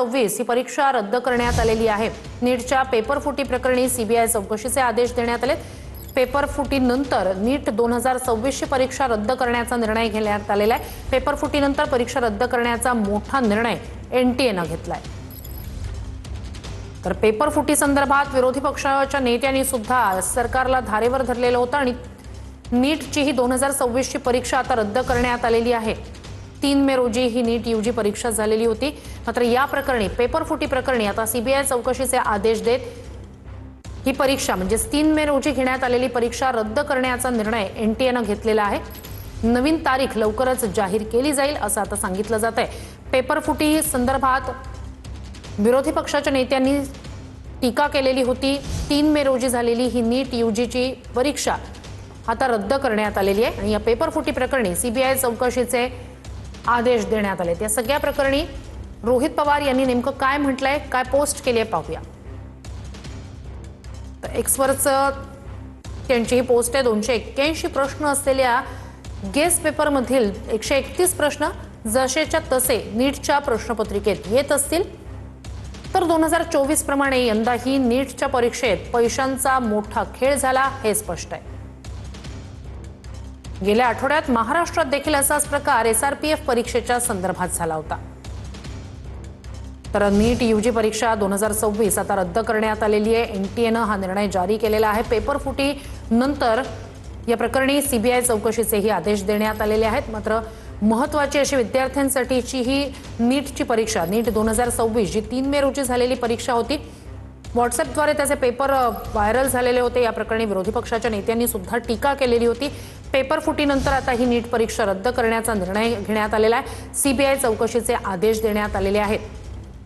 2026 ही परीक्षा रद्द करण्यात आलेली आहे। नीटच्या पेपर फुटी प्रकरणी सीबीआय चौकशीचे आदेश देण्यात आले। पेपर फुटीनंतर नीट 2026 ची परीक्षा रद्द करण्याचा निर्णय घेण्यात आलेला आहे। पेपर फुटीनंतर परीक्षा रद्द करण्याचा मोठा निर्णय एनटीएने घेतलाय। तर पेपर फुटी संदर्भात विरोधी पक्षाच्या नेत्यांनी सुद्धा सरकारला धारेवर धरलेलं होतं आणि नीटची ही 2026 ची परीक्षा आता रद्द करण्यात आलेली आहे। 3 मे रोजी ही नीट यूजी परीक्षा झालेली होती। मात्र या प्रकरणी पेपर फुटी प्रकरणी आता सीबीआय चौकशीचे आदेश देत ही परीक्षा म्हणजे 3 मे रोजी घेण्यात आलेली परीक्षा रद्द करण्याचा निर्णय एनटीएने घेतलेला आहे। नवीन तारीख लवकरच जाहीर केली जाईल असं आता सांगितलं जातंय। पेपर फुटी संदर्भात विरोधी पक्षाच्या नेत्यांनी टीका केलेली होती। 3 मे रोजी झालेली ही नीट यूजीची परीक्षा आता रद्द करण्यात आलेली आहे आणि या पेपर फुटी प्रकरणी सीबीआय चौकशीचे आदेश देण्यात आले। त्या सगळ्या प्रकरणी रोहित पवार यांनी नेमकं काय म्हटलंय, काय पोस्ट केली पाहूया। तर एक्सवरचं त्यांची ही पोस्ट आहे। 281 प्रश्न असलेल्या गेस्ट पेपर मधील 131 प्रश्न जसेच्या तसे नीटच्या प्रश्नपत्रिकेत येत असतील तर 2024 प्रमाणे यंदाही नीटच्या परीक्षेत पैशांचा मोठा खेळ झाला हे स्पष्ट आहे। गेल्या आठवड्यात महाराष्ट्रात देखील असाच प्रकार एसआरपीएफ परीक्षेच्या संदर्भात झाला होता। तर नीट यूजी परीक्षा 2026 आता रद्द करण्यात आलेली आहे। एनटीएने हा निर्णय जारी केलेला आहे। पेपर फुटी नंतर या प्रकरणी सीबीआय चौकशीचेही आदेश देण्यात आलेले आहेत। मात्र महत्त्वाची अशी विद्यार्थ्यांसाठीची ही नीटची परीक्षा नीट 2026 जी 3 मे रोजी झालेली परीक्षा होती। व्हॉट्सअपद्वारे त्याचे पेपर व्हायरल झालेले होते। या प्रकरणी विरोधी पक्षाच्या नेत्यांनी सुद्धा टीका केलेली होती। पेपर फुटीनंतर आता ही नीट परीक्षा रद्द करण्याचा निर्णय घेण्यात आलेला आहे। सीबीआय चौकशीचे आदेश देण्यात आलेले आहेत।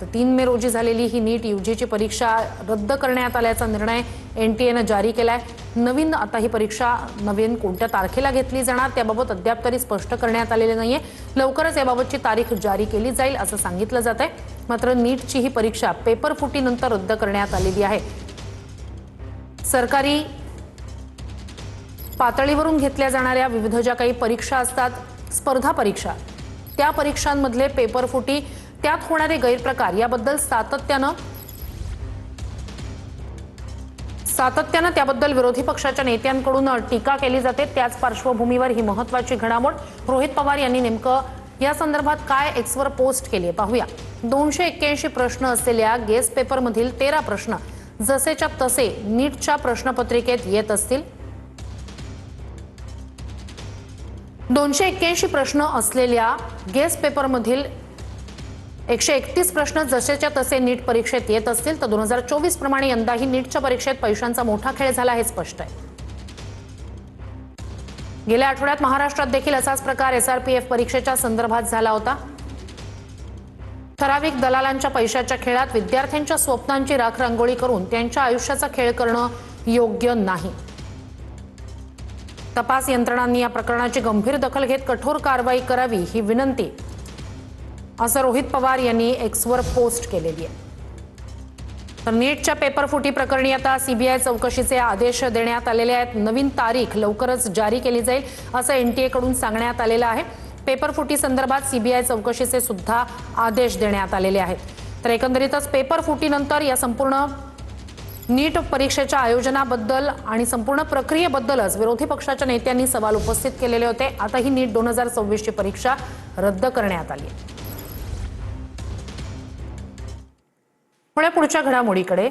तर 3 मे रोजी झालेली ही नीट यूजीची परीक्षा रद्द करण्यात आल्याचा निर्णय एनटीएने जारी केलाय। नवीन आता ही परीक्षा नवीन कोणत्या तारखेला घेतली जाणार त्याबाबत अद्याप तरी स्पष्ट करण्यात आलेले नाहीये। लवकरच याबाबतची तारीख जारी केली जाईल असं सांगितलं जात आहे। मात्र नीटची ही परीक्षा पेपर फुटीनंतर रद्द करण्यात आलेली आहे। सरकारी पातळीवरून घेतल्या जाणाऱ्या विविध ज्या काही परीक्षा असतात, स्पर्धा परीक्षा, त्या परीक्षांमधले पेपर फुटी, त्यात होणारे गैरप्रकार याबद्दल सातत्यानं त्याबद्दल विरोधी पक्षाच्या नेत्यांकडून टीका केली जाते। त्याच पार्श्वभूमीवर ही महत्त्वाची घडामोड रोहित पवार यांनी नेमकं या संदर्भात काय एक्सवर पोस्ट केली पाहूया। 281 प्रश्न असलेल्या गेस्ट पेपर मधील 13 प्रश्न जसेच्या तसे नीटच्या प्रश्नपत्रिकेत येत असतील। 281 प्रश्न असलेल्या गेस्ट पेपर मधील 131 प्रश्न जसेच्या तसे नीट परीक्षेत येत असतील तर 2024 प्रमाणे यंदाही नीटच्या परीक्षेत पैशांचा मोठा खेळ झाला हे स्पष्ट आहे। गेल्या आठवड्यात महाराष्ट्रात देखील असाच प्रकार एसआरपीएफ परीक्षेच्या संदर्भात झाला होता। ठराविक दलालांच्या पैशाच्या खेळात विद्यार्थ्यांच्या स्वप्नांची राखरांगोळी करून त्यांच्या आयुष्याचा खेळ करणं योग्य नाही। तपास यंत्रणांनी या प्रकरणाची गंभीर दखल घेत कठोर कारवाई करावी ही विनंती असं रोहित पवार यांनी एक्सवर पोस्ट केलेली आहे। तर नीटच्या पेपर फुटी प्रकरणी आता सीबीआय चौकशीचे आदेश देण्यात आलेले आहेत। नवीन तारीख लवकरच जारी केली जाईल असं एनटीए कडून सांगण्यात आलेलं आहे। पेपर फुटी संदर्भात सीबीआय चौकशीचे सुद्धा आदेश देण्यात आलेले आहेत। तर एकंदरीतच पेपर फुटीनंतर या संपूर्ण नीट परीक्षेच्या आयोजनाबद्दल आणि संपूर्ण प्रक्रियेबद्दलच विरोधी पक्षाच्या नेत्यांनी सवाल उपस्थित केलेले होते। आता ही नीट 2026 ची परीक्षा रद्द करण्यात आली आहे। पुढच्या घडामोडीकडे